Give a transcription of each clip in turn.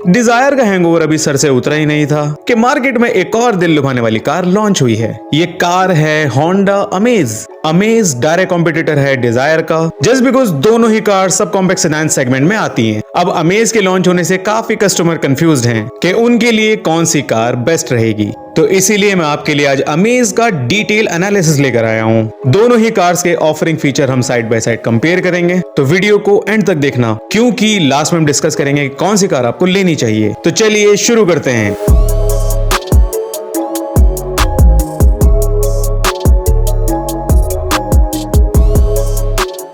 Dzire का hangover अभी sir से उतरा ही नहीं था कि मार्केट में एक और दिल लुभाने वाली कार लॉन्च हुई है। ये कार है Honda amaze. Amaze direct competitor है डिजायर का, जस्ट बिकॉज दोनों ही car sub compact sedan segment में आती हैं। अब अमेज के लॉन्च होने से काफी कस्टमर कंफ्यूज्ड हैं कि उनके लिए कौन सी कार बेस्ट रहेगी। तो इसीलिए मैं आपके लिए आज अमेज का डिटेल एनालिसिस लेकर आया हूं। दोनों ही कार्स के ऑफरिंग फीचर हम साइड बाय साइड कंपेयर करेंगे, तो वीडियो को एंड तक देखना क्योंकि लास्ट में हम डिस्कस करेंगे कौन सी कार आपको लेनी चाहिए। तो चलिए शुरू करते हैं।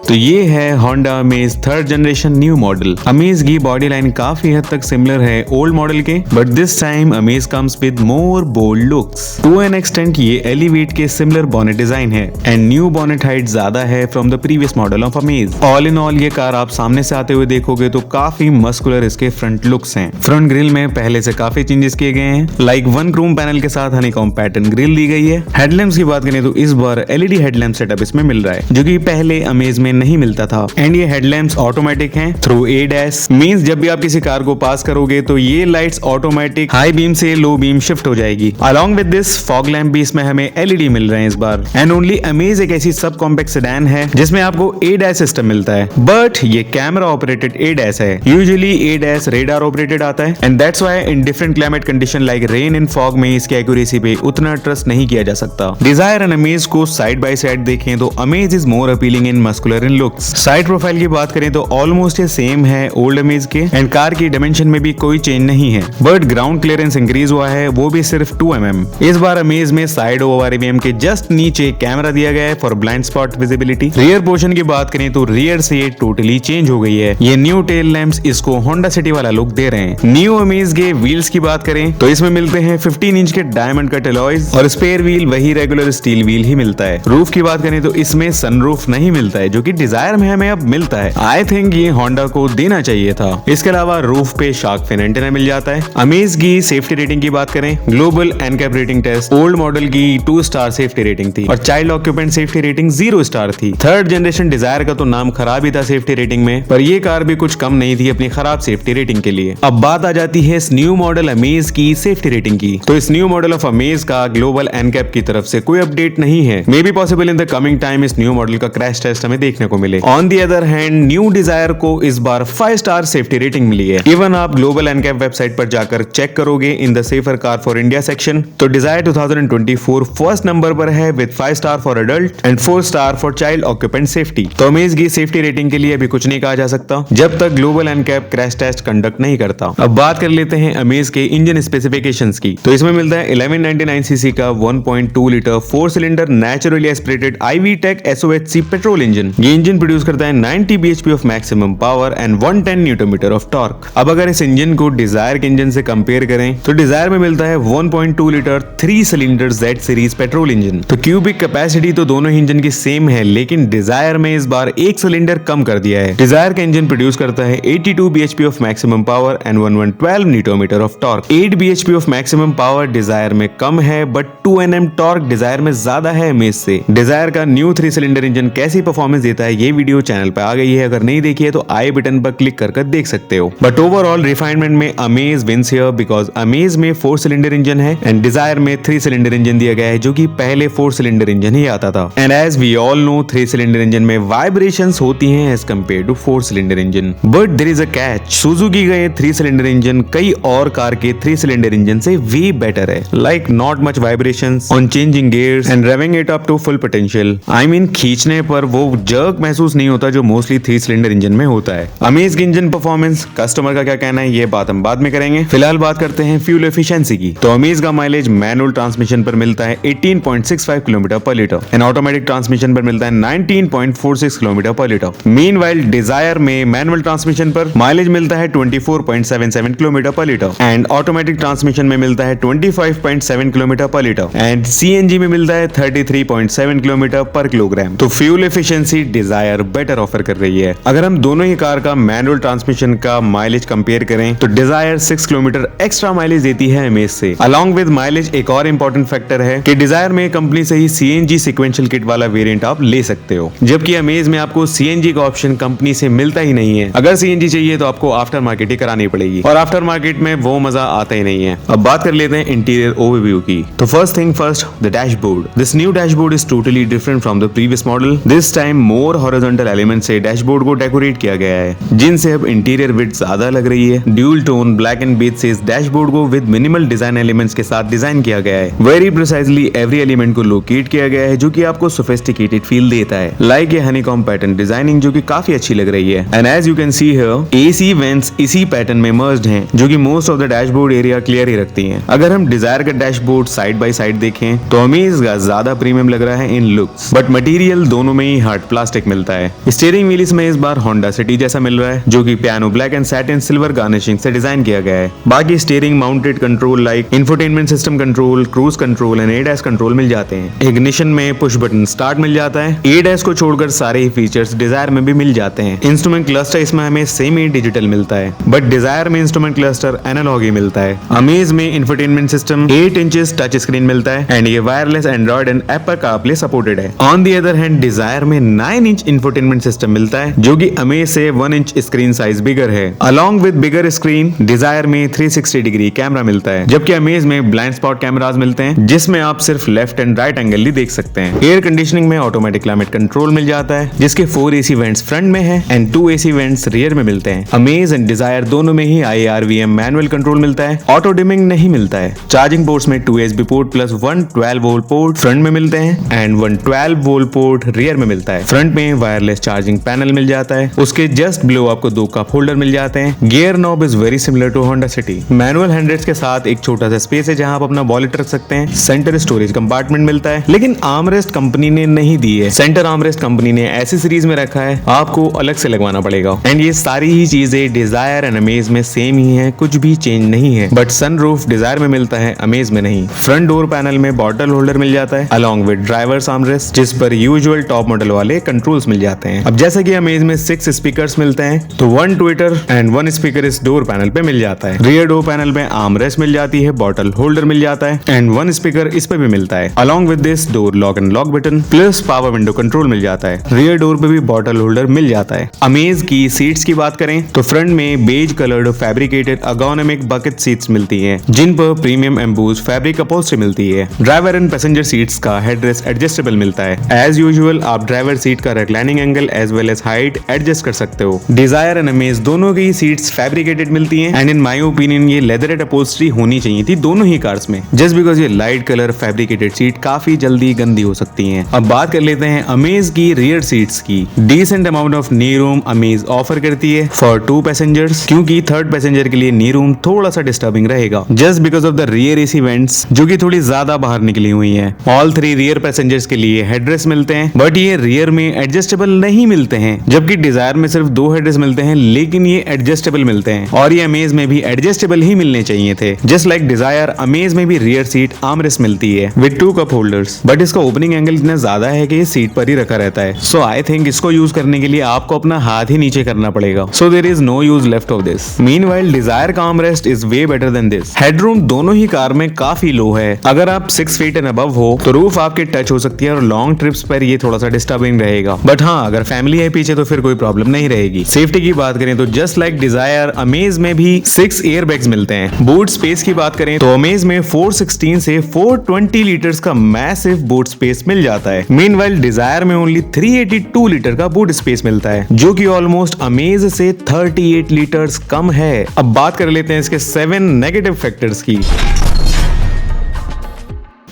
तो ये है Honda Amaze third generation new model. Amaze की बॉडी लाइन काफी हद तक सिमिलर है ओल्ड मॉडल के, but this time Amaze comes with more bold looks. To an extent ये एलिवेट के सिमिलर बॉनेट डिजाइन है एंड न्यू बॉनेट हाइट ज्यादा है from the previous model of Amaze. All in all ये car आप सामने से आते हुए देखोगे तो काफी मस्कुलर इसके फ्रंट लुक्स हैं। फ्रंट ग्रिल में पहले से काफी चेंजेस किए गए हैं, लाइक वन क्रोम पैनल के साथ हनीकॉम पैटर्न ग्रिल दी गई है। हेडलैम्प्स की बात करें तो इस बार एलईडी हेडलैम्प सेटअप इसमें मिल रहा है, जो कि पहले अमेज में नहीं मिलता था। एंड ये हेडलैम्प्स ऑटोमेटिक हैं थ्रू ADAS, मींस जब भी आप किसी कार को पास करोगे तो ये लाइट्स ऑटोमेटिक हाई बीम से लो बीम शिफ्ट हो जाएगी। Along with this fog lamp भी इसमें हमें LED मिल रहे हैं इस बार। एंड ओनली अमेज एक ऐसी सब कॉम्पैक्ट सेडान है जिसमें आपको ADAS सिस्टम मिलता है, बट ये कैमरा ऑपरेटेड ADAS है। यूजुअली ADAS रेडार ऑपरेटेड आता है and that's why in different climate condition like rain and fog में इसकी एक्यूरेसी पे उतना ट्रस्ट नहीं किया जा सकता। डिजायर एंड अमेज को साइड बाय साइड देखें तो amaze is more appealing in muscular in looks. Side profile की बात करें तो ऑलमोस्ट ये सेम है ओल्ड अमेज के एंड कार की डायमेंशन में भी कोई चेंज नहीं है, बट ग्राउंड क्लियरेंस इंक्रीज हुआ है, वो भी सिर्फ 2 mm। इस बार अमेज में साइड ORVM के जस्ट नीचे कैमरा दिया गया है for blind spot visibility. Rear portion की बात करें तो रियर से ये टोटली चेंज हो गई है। ये न्यू टेल लैंप्स इसको होंडा सिटी वाला लुक दे रहे हैं। न्यू अमेज के व्हील्स की बात करें तो इसमें मिलते हैं 15 इंच के डायमंड कट अलॉयज और स्पेयर व्हील वही रेगुलर स्टील व्हील ही मिलता है। रूफ की बात करें तो इसमें सनरूफ नहीं मिलता है, जो कि डिजायर में हमें अब मिलता है। आई थिंक ये होंडा को देना चाहिए था। इसके अलावा रूफ पे शार्क फिन एंटेना मिल जाता है। अमेज की सेफ्टी रेटिंग की बात करें, global NCAP rating test old model की 2 स्टार सेफ्टी रेटिंग थी और child occupant safety rating 0 star थी। थर्ड जनरेशन डिजायर का तो नाम खराब ही था सेफ्टी रेटिंग में, पर ये कार भी कुछ कम नहीं थी अपनी खराब सेफ्टी रेटिंग के लिए। अब बात आ जाती है इस न्यू मॉडल अमेज की सेफ्टी रेटिंग की। तो इस न्यू मॉडल ऑफ अमेज का ग्लोबल एनकैप की तरफ से कोई अपडेट नहीं है। May be possible in the coming time इस न्यू मॉडल का क्रैश टेस्ट हमें देखने को मिले। On the other hand new Dzire को इस बार 5 स्टार सेफ्टी रेटिंग मिली है। इवन आप ग्लोबल एनकैप वेबसाइट पर जाकर चेक करोगे in the safer car for India section तो डिजायर 2024 फर्स्ट नंबर पर है with 5 star for adult and 4 star for child occupant safety. तो अमेज की सेफ्टी रेटिंग के लिए अभी कुछ नहीं कहा जा सकता जब तक global NCAP crash test conduct नहीं करता। अब बात कर लेते हैं अमेज के इंजन स्पेसिफिकेशंस की। तो इसमें मिलता है 1199 सीसी का 1.2 litre 4 cylinder naturally aspirated IV-Tech SOHC petrol engine. ये इंजन प्रोड्यूस करता है 90 bhp of maximum power and 110 newton metre of torque. अब अगर इस इंजन को डिजायर के इंजन से कंपेयर करें तो डिजायर में मिलता है 1.2 litre 3 cylinder Z series petrol engine. तो क्यूबिक कैपेसिटी तो दोनों ही इंजन की सेम है, लेकिन डिजायर में इस बार एक सिलेंडर कम कर दिया है। डिजायर का इंजन प्रोड्यूस करता है 82 bhp of maximum power and 112 newton metre of torque. 8 bhp of maximum power Dzire में कम है, बट 2 Nm टॉर्क डिजायर में ज्यादा है अमेज से। डिजायर का न्यू 3 सिलेंडर इंजन कैसी परफॉर्मेंस देता है ये वीडियो चैनल पे आ गई है, अगर नहीं देखी है तो आई बटन पर क्लिक कर देख सकते हो। बट ओवरऑल रिफाइनमेंट में Amaze wins here because Amaze में 4 सिलेंडर इंजन है एंड डिजायर में 3 सिलेंडर इंजन दिया गया है, जो कि पहले 4 सिलेंडर इंजन ही आता था। And as we all know 3 cylinder engine में वाइब्रेशंस होती हैं as compare to 4 cylinder engine, but there is a catch. Suzuki का ये 3 सिलेंडर इंजन कई और कार के 3 सिलेंडर इंजन से वे बेटर है, like not much vibrations on changing gears and revving it up to full potential. I mean खींचने पर वो जर्क महसूस नहीं होता जो मोस्टली 3 सिलेंडर इंजन में होता है। अमेज की इंजन परफॉर्मेंस कस्टमर का क्या कहना है ये बात हम बाद में करेंगे। फिलहाल बात करते हैं फ्यूल एफिशिएंसी की। तो अमेज का माइलेज मैनुअल ट्रांसमिशन पर मिलता है 18.65 किलोमीटर पर लीटर एंड ऑटोमेटिक ट्रांसमिशन पर मिलता है 19.46 किलोमीटर पर लीटर। मीनवाइल डिजायर में मैनुअल ट्रांसमिशन पर माइलेज मिलता है 24.77 किलोमीटर पर लीटर एंड ऑटोमेटिक ट्रांसमिशन में मिलता है 25.7 किलोमीटर पर लीटर एंड CNG में मिलता है 33.7 किलोमीटर पर किलोग्राम। तो fuel efficiency Dzire better offer कर रही है। अगर हम दोनों ही कार का मैनुअल ट्रांसमिशन का माइलेज कंपेयर करें तो डिजायर 6 किलोमीटर एक्स्ट्रा माइलेज देती है अमेज से। अलॉन्ग विद माइलेज एक और इम्पोर्टेंट फैक्टर है कि डिजायर में कंपनी से ही सीएनजी सीक्वेंशियल किट वाला वेरिएंट आप ले सकते हो, जबकि अमेज में आपको सीएनजी का ऑप्शन कंपनी से मिलता ही नहीं है। अगर सीएनजी चाहिए तो आपको आफ्टर मार्केट ही करानी पड़ेगी और आफ्टर मार्केट में वो मजा आता ही नहीं है। अब बात कर लेते हैं इंटीरियर ओवरव्यू की। तो first thing first, the dashboard. This new dashboard is totally different from the previous model. This time more horizontal element से डैशबोर्ड को डेकोरेट किया गया है, जिनसे अब इंटीरियर विड्थ ज्यादा लग रही है। Dual tone black and beige से इस डैशबोर्ड को विद मिनिमल डिजाइन एलिमेंट्स के साथ डिजाइन किया गया है। वेरी प्रिसाइजली एवरी एलिमेंट को लोकेट किया गया है, जो कि आपको सोफिस्टिकेटेड फील देता है। लाइक ये हनीकॉम पैटर्न डिजाइनिंग जो कि काफी अच्छी लग रही है। And as you can see here AC vents इसी पैटर्न में मर्ज्ड हैं, जो कि most of the dashboard area clear ही रखती हैं। अगर हम डिजायर का डैशबोर्ड साइड बाय साइड देखें तो अमेज का ज्यादा प्रीमियम लग रहा है इन लुक्स, बट मटेरियल दोनों में ही हार्ड प्लास्टिक मिलता है। स्टीयरिंग व्हील इसमें इस बार होंडा सिटी जैसा मिल रहा है, जो कि piano black and satin silver garnishing से डिजाइन किया गया है। बाकी steering mounted control like infotainment system control, cruise control and ADAS control मिल जाते हैं। इग्निशन में पुश बटन स्टार्ट मिल जाता है। एडैस को छोड़कर सारे ही फीचर्स डिजायर में भी मिल जाते हैं। इंस्ट्रूमेंट क्लस्टर इसमें हमें सेमी डिजिटल मिलता है, बट डिजायर में इंस्ट्रूमेंट क्लस्टर एनालॉग ही मिलता है। अमेज में infotainment system 8 inches touch screen मिलता है एंड ये wireless Android and Apple CarPlay supported है। On the other hand Dzire में 9 इंच इंफोटेनमेंट सिस्टम मिलता है, जो कि अमेज से 1 इंच स्क्रीन साइज बिगर है। Along with bigger screen Dzire में 360 डिग्री कैमरा मिलता है, जबकि अमेज में ब्लाइंड स्पॉट कैमरास मिलते हैं, जिसमें आप सिर्फ लेफ्ट एंड राइट एंगल ही देख सकते हैं। एयर कंडीशनिंग में ऑटोमेटिक क्लाइमेट कंट्रोल मिल जाता है, जिसके 4 एसी वेंट्स फ्रंट में है एंड 2 एसी वेंट्स रियर में मिलते हैं। अमेज एंड डिजायर दोनों में ही IRVM मैनुअल कंट्रोल मिलता है, ऑटो डिमिंग नहीं मिलता है। चार्जिंग पोर्ट्स में 2 USB port plus 1 12 volt port front में मिलते हैं एंड 1 12 वोल्ट पोर्ट रियर में मिलता है। फ्रंट में वायरलेस चार्जिंग पैनल मिल जाता है, उसके जस्ट बिलो आपको 2 कप होल्डर मिल जाते हैं। Gear knob is very similar to Honda City. Manual handrest के साथ एक छोटा सा स्पेस है जहां आप अपना वॉलेट रख सकते हैं। सेंटर स्टोरेज कंपार्टमेंट मिलता है, लेकिन आर्मरेस्ट कंपनी ने नहीं दी है। सेंटर आर्मरेस्ट कंपनी ने ऐसी सीरीज में रखा है, आपको अलग से लगवाना पड़ेगा। एंड ये सारी ही चीजें डिजायर एंड अमेज में सेम ही है, कुछ भी चेंज नहीं है। बट सनरूफ डिजायर में मिलता है, अमेज में नहीं। फ्रंट डोर पैनल में बॉटल होल्डर मिल जाता है अलॉन्ग विद ड्राइवर्स आर्मरेस्ट, जिस पर यूजुअल टॉप मॉडल वाले कंट्रोल्स मिल जाते हैं। अब जैसे कि अमेज में 6 स्पीकर्स मिलते हैं, तो 1 ट्विटर एंड 1 स्पीकर इस डोर पैनल पे मिल जाता है। रियर डोर पैनल में आर्मरेस्ट मिल जाती है, बॉटल होल्डर मिल जाता है एंड 1 स्पीकर इस पे भी मिलता है। Along with this door lock and lock button plus power window control मिल जाता है। रियर डोर पे भी बॉटल होल्डर मिल जाता है। अमेज की सीट्स की बात करें तो फ्रंट में beige coloured fabricated ergonomic bucket seats मिलती हैं, जिन पर प्रीमियम एम्बोस्ड फैब्रिक अपहोल्स्ट्री मिलती है। ड्राइवर एंड पैसेंजर सीट्स का हेडरेस्ट एडजस्टेबल मिलता है। एज यूजुअल आप ड्राइवर सीट का reclining angle as well as height adjust कर सकते हो। डिजायर एंड अमेज दोनों की सीट्स फैब्रिकेटेड मिलती हैं एंड इन माय ओपिनियन ये लेदरेट अपहोल्स्ट्री होनी चाहिए थी दोनों ही कार्स में, जस्ट बिकॉज ये लाइट कलर फैब्रिकेटेड सीट काफी जल्दी गंदी हो सकती हैं। अब बात कर लेते हैं अमेज की रियर सीट्स की। Decent amount of knee room Amaze offer करती है फॉर 2 पैसेंजर्स, क्योंकि 3rd पैसेंजर के लिए नी रूम थोड़ा सा डिस्टर्बिंग रहेगा, just because of the rear AC vents जो कि थोड़ी ज्यादा बाहर निकली हुई हैं। ऑल 3 रियर पैसेंजर्स के लिए हेडरेस्ट मिलते हैं, बट ये रियर में एडजस्टेबल नहीं मिलते हैं, जबकि डिजायर में सिर्फ 2 हेडरेस्ट मिलते हैं, लेकिन ये एडजस्टेबल मिलते हैं और ये अमेज में भी एडजस्टेबल ही मिलने चाहिए थे। जस्ट लाइक डिजायर अमेज में भी रियर सीट आर्मरेस्ट मिलती है विद 2 कप होल्डर्स, बट इसका ओपनिंग एंगल इतना ज्यादा है कि ये सीट पर ही रखा रहता है। सो आई थिंक इसको यूज करने के लिए आपको अपना हाथ ही नीचे करना पड़ेगा। So there is no use left of this. Meanwhile Dzire का armrest is way better than this. Headroom दोनों ही कार में काफी लो है। अगर आप 6 फीट एंड अबव हो तो रूफ आपके टच हो सकती है और लॉन्ग ट्रिप्स पर ये थोड़ा सा डिस्टर्बिंग रहेगा, बट हाँ अगर फैमिली है पीछे तो फिर कोई प्रॉब्लम नहीं रहेगी। सेफ्टी की बात करें तो जस्ट लाइक डिजायर अमेज में भी 6 एयर बैग्स मिलते हैं। बूट स्पेस की बात करें तो अमेज में 416 से 420 लीटर्स का मैसिव बूट स्पेस मिल जाता है। मीनवाइल डिजायर में ओनली 382 लीटर का बूट स्पेस मिलता है, जो कि ऑलमोस्ट अमेज से 38 लीटर्स कम है। अब बात कर लेते हैं इसके 7 नेगेटिव फैक्टर्स की।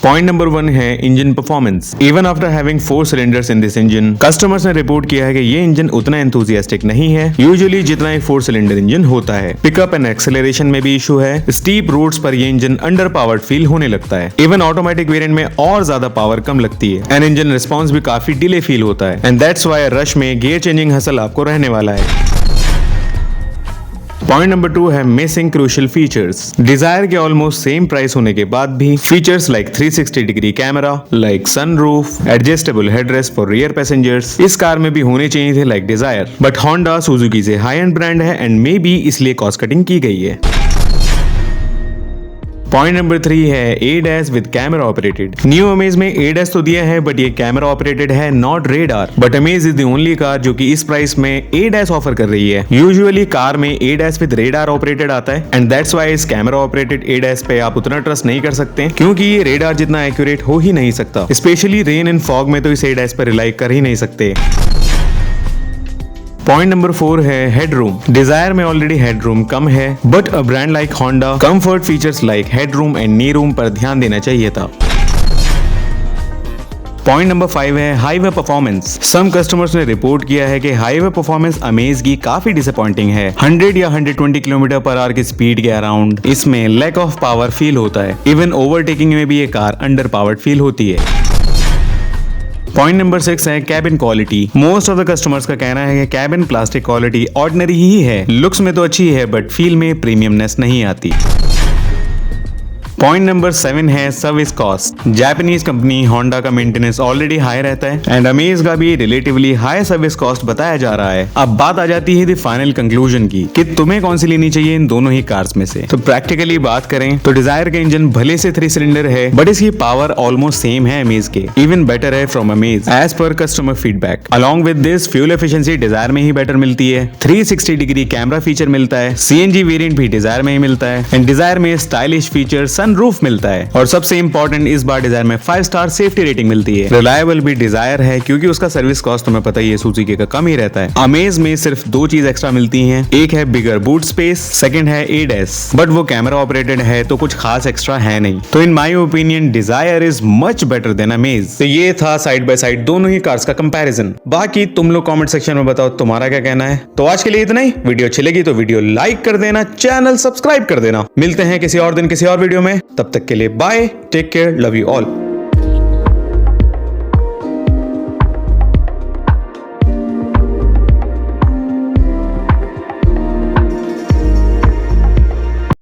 पॉइंट नंबर 1 है engine performance. Even after having 4 cylinders in this engine, customers ने रिपोर्ट किया है कि ये इंजन उतना एंथुसियास्टिक नहीं है यूजुअली जितना एक 4 सिलेंडर इंजन होता है। पिकअप एंड एक्सेलरेशन में भी इशू है। स्टीप रोड्स पर ये इंजन अंडर पावर्ड फील होने लगता है। इवन ऑटोमेटिक वेरिएंट में और ज्यादा पावर कम लगती है एंड इंजन रिस्पॉन्स भी काफी डिले फील होता है एंड दैट्स व्हाई रश में गियर चेंजिंग हसल आपको रहने वाला है। पॉइंट नंबर 2 है मिसिंग क्रूशियल फीचर्स। डिजायर के ऑलमोस्ट सेम प्राइस होने के बाद भी features like 360 degree camera, like sunroof, adjustable headrest for rear passengers इस कार में भी होने चाहिए थे like Dzire. But Honda Suzuki से हाई एंड ब्रांड है एंड मे बी इसलिए कॉस्ट कटिंग की गई है। पॉइंट नंबर 3 है ADAS with camera operated. New amaze में ADAS तो दिया है बट ये कैमरा ऑपरेटेड है, not radar. But amaze is the only car जो कि इस प्राइस में ADAS ऑफर कर रही है। यूजुअली कार में ADAS विद रेडार ऑपरेटेड आता है एंड दैट्स व्हाई इस कैमरा ऑपरेटेड ADAS पे आप उतना ट्रस्ट नहीं कर सकते क्योंकि ये रेडार जितना एक्यूरेट हो ही नहीं सकता। स्पेशली रेन एंड फॉग में तो इस ADAS पर रिलाई कर ही नहीं सकते। पॉइंट नंबर 4 है हेडरूम। डिजायर में ऑलरेडी हेडरूम कम है but a brand like Honda comfort features like headroom and knee room पर ध्यान देना चाहिए था। पॉइंट नंबर 5 है हाईवे परफॉर्मेंस। सम कस्टमर्स ने रिपोर्ट किया है कि हाईवे परफॉर्मेंस अमेज की काफी डिसअपॉइंटिंग है। 100 या 120 किलोमीटर पर आवर की स्पीड के अराउंड इसमें लैक ऑफ पावर फील होता है। इवन ओवरटेकिंग में भी ये कार अंडर पावर्ड फील होती है। पॉइंट नंबर 6 है cabin quality. Most of the customers का कहना है कि कैबिन प्लास्टिक क्वालिटी ऑर्डिनरी ही है। लुक्स में तो अच्छी है बट फील में प्रीमियमनेस नहीं आती। पॉइंट नंबर 7 है service cost. Japanese company Honda का मेंटेनेंस ऑलरेडी हाई रहता है एंड अमेज का भी रिलेटिवली हाई सर्विस कॉस्ट बताया जा रहा है। अब बात आ जाती है द फाइनल कंक्लूजन की कि तुम्हें कौन सी लेनी चाहिए इन दोनों ही कार्स में से। तो प्रैक्टिकली बात करें तो डिजायर का इंजन भले से 3 सिलेंडर है बट इसकी पावर ऑलमोस्ट सेम है अमेज के, इवन बेटर है फ्रॉम अमेज एज पर customer feedback. Along with this fuel efficiency Dzire में ही बेटर मिलती है। 360 डिग्री कैमरा फीचर मिलता है। CNG वेरिएंट भी डिजायर में ही मिलता है एंड डिजायर में स्टाइलिश फीचर सनरूफ मिलता है और सबसे इंपॉर्टेंट इस बार डिजायर में 5 स्टार सेफ्टी रेटिंग मिलती है। रिलायबल भी डिजायर है क्योंकि उसका सर्विस कॉस्ट तुम्हें पता ही है सुजुकी का कम ही रहता है। अमेज में सिर्फ 2 चीज एक्स्ट्रा मिलती हैं, एक है बिगर बूट स्पेस, सेकंड है ADAS बट वो कैमरा ऑपरेटेड है तो कुछ खास एक्स्ट्रा है नहीं। तो in my opinion desire is much better than amaze. तो ये था साइड बाय साइड दोनों ही कार्स का कंपैरिजन। बाकी तुम लोग कमेंट सेक्शन में बताओ तुम्हारा क्या कहना है। तो आज के लिए इतना ही। वीडियो अच्छी लगी तो वीडियो लाइक कर देना, चैनल सब्सक्राइब कर देना। मिलते हैं किसी और दिन किसी और वीडियो में, तब तक के लिए bye, take care, love you all.